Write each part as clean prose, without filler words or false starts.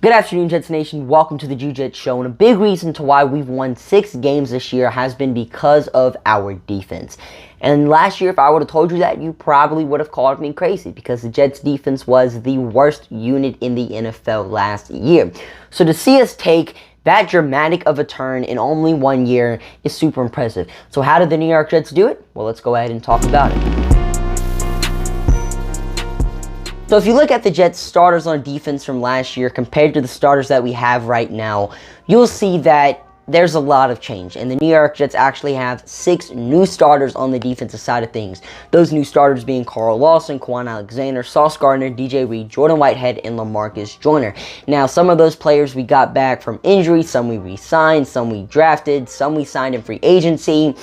Good afternoon, Jets Nation. Welcome to the Jets Show. And a big reason to why we've won 6 games this year has been because of our defense. And last year, if I would have told you that, you probably would have called me crazy because the Jets defense was the worst unit in the NFL last year. So to see us take that dramatic of a turn in only 1 year is super impressive. So how did the New York Jets do it? Well, let's go ahead and talk about it. So if you look at the Jets starters on defense from last year compared to the starters that we have right now, you'll see that there's a lot of change. And the New York Jets actually have 6 new starters on the defensive side of things. Those new starters being Carl Lawson, Quan Alexander, Sauce Gardner, DJ Reed, Jordan Whitehead, and LaMarcus Joyner. Now, some of those players we got back from injury, some we re-signed, some we drafted, some we signed in free agency.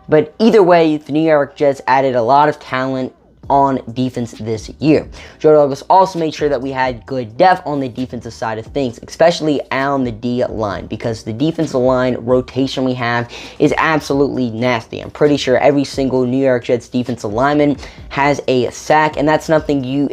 But either way, the New York Jets added a lot of talent on defense this year. Joe Douglas also made sure that we had good depth on the defensive side of things, especially on the D line, because the defensive line rotation we have is absolutely nasty. I'm pretty sure every single New York Jets defensive lineman has a sack, and that's something you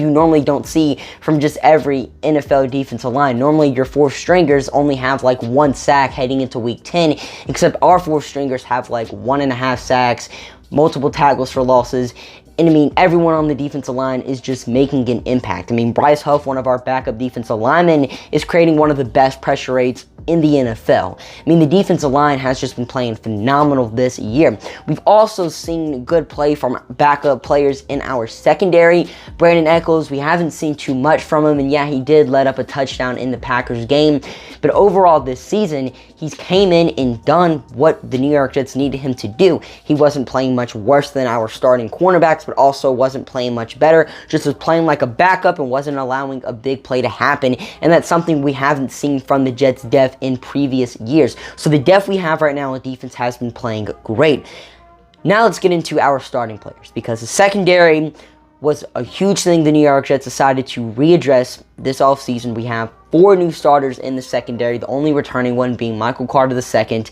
normally don't see from just every NFL defensive line. Normally your 4th stringers only have like 1 sack heading into week 10, except our 4th stringers have like 1.5 sacks, multiple tackles for losses. And I mean, everyone on the defensive line is just making an impact. I mean, Bryce Huff, one of our backup defensive linemen, is creating one of the best pressure rates in the NFL. I mean, the defensive line has just been playing phenomenal this year. We've also seen good play from backup players in our secondary. Brandon Echols, we haven't seen too much from him, and yeah, he did let up a touchdown in the Packers game. But overall this season, he's came in and done what the New York Jets needed him to do. He wasn't playing much worse than our starting cornerbacks, but also wasn't playing much better. Just was playing like a backup and wasn't allowing a big play to happen. And that's something we haven't seen from the Jets' depth in previous years. So the depth we have right now on defense has been playing great. Now let's get into our starting players, because the secondary was a huge thing the New York Jets decided to readdress this offseason. We have 4 new starters in the secondary, the only returning one being Michael Carter II.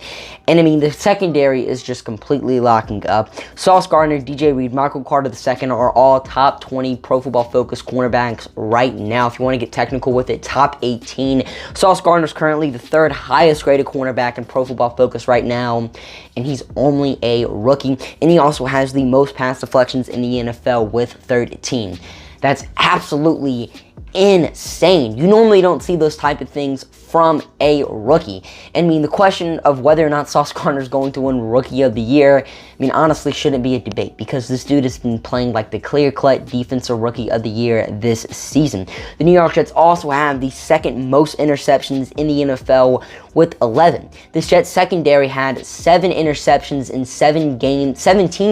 And I mean, the secondary is just completely locking up. Sauce Gardner, DJ Reed, Michael Carter II are all top 20 Pro Football Focus cornerbacks right now. If you want to get technical with it, top 18. Sauce Gardner is currently the 3rd highest graded cornerback in Pro Football Focus right now, and he's only a rookie. And he also has the most pass deflections in the NFL with 13. That's absolutely insane. You normally don't see those type of things from a rookie. I mean, the question of whether or not Sauce Gardner is going to win Rookie of the Year, I mean, honestly, shouldn't be a debate, because this dude has been playing like the clear-cut Defensive Rookie of the Year this season. The New York Jets also have the 2nd most interceptions in the NFL with 11. This Jets secondary had 7 interceptions in 17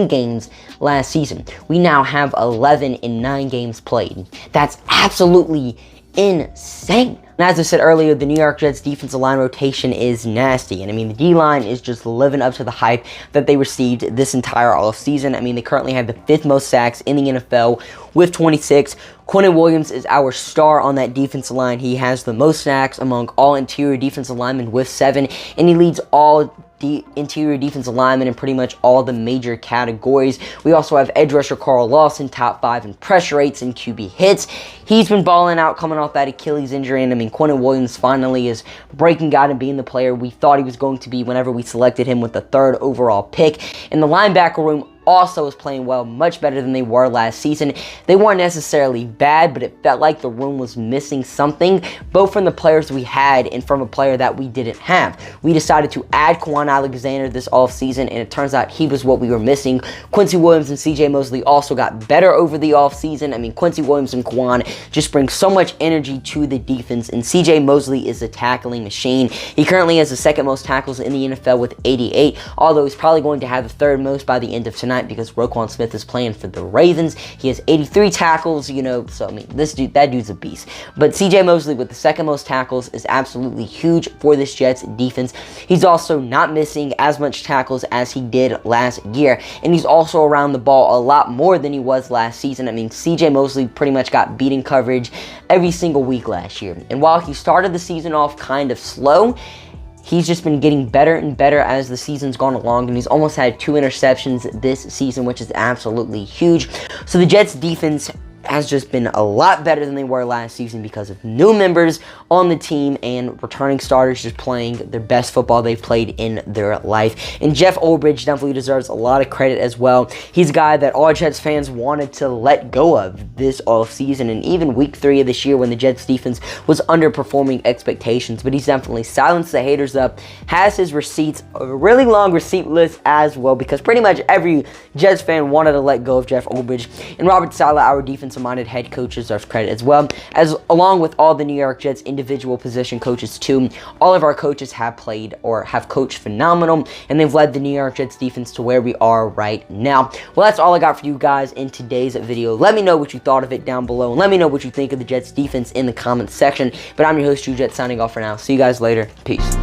games last season. We now have 11 in 9 games played. That's absolutely insane. And as I said earlier, the New York Jets defensive line rotation is nasty. And I mean, the D-line is just living up to the hype that they received this entire offseason. I mean, they currently have the 5th most sacks in the NFL with 26. Quentin Williams is our star on that defensive line. He has the most sacks among all interior defensive linemen with 7. And he leads all the interior defensive linemen in pretty much all the major categories. We also have edge rusher Carl Lawson, top 5 in pressure rates and QB hits. He's been balling out coming off that Achilles injury, and I mean, Quentin Williams finally is breaking out and being the player we thought he was going to be whenever we selected him with the 3rd overall pick. In the linebacker room, also is playing well, much better than they were last season. They weren't necessarily bad, but it felt like the room was missing something, both from the players we had and from a player that we didn't have. We decided to add Quan Alexander this offseason, and it turns out he was what we were missing. Quincy Williams and CJ Mosley also got better over the offseason. I mean, Quincy Williams and Quan just bring so much energy to the defense, and CJ Mosley is a tackling machine. He currently has the 2nd most tackles in the NFL with 88, although he's probably going to have the 3rd most by the end of tonight, because Roquan Smith is playing for the Ravens. He has 83 tackles, so I mean, that dude's a beast. But CJ Mosley with the 2nd most tackles is absolutely huge for this Jets defense. He's also not missing as much tackles as he did last year, and he's also around the ball a lot more than he was last season. I mean, CJ Mosley pretty much got beating coverage every single week last year, and while he started the season off kind of slow, he's just been getting better and better as the season's gone along, and he's almost had 2 interceptions this season, which is absolutely huge. So the Jets defense has just been a lot better than they were last season because of new members on the team and returning starters just playing their best football they've played in their life. And Jeff Ulbrich definitely deserves a lot of credit as well. He's a guy that all Jets fans wanted to let go of this offseason and even week 3 of this year when the Jets defense was underperforming expectations. But he's definitely silenced the haters up, has his receipts, a really long receipt list as well, because pretty much every Jets fan wanted to let go of Jeff Ulbrich. And Robert Saleh, our defensive-minded head coach, deserves credit as well, as along with all the New York Jets individual position coaches too. All of our coaches have played or have coached phenomenal, and they've led the New York Jets defense to where we are right now. Well, that's all I got for you guys in today's video. Let me know what you thought of it down below, and let me know what you think of the Jets defense in the comments section. But I'm your host, Drew Jet, signing off for now. See you guys later. Peace.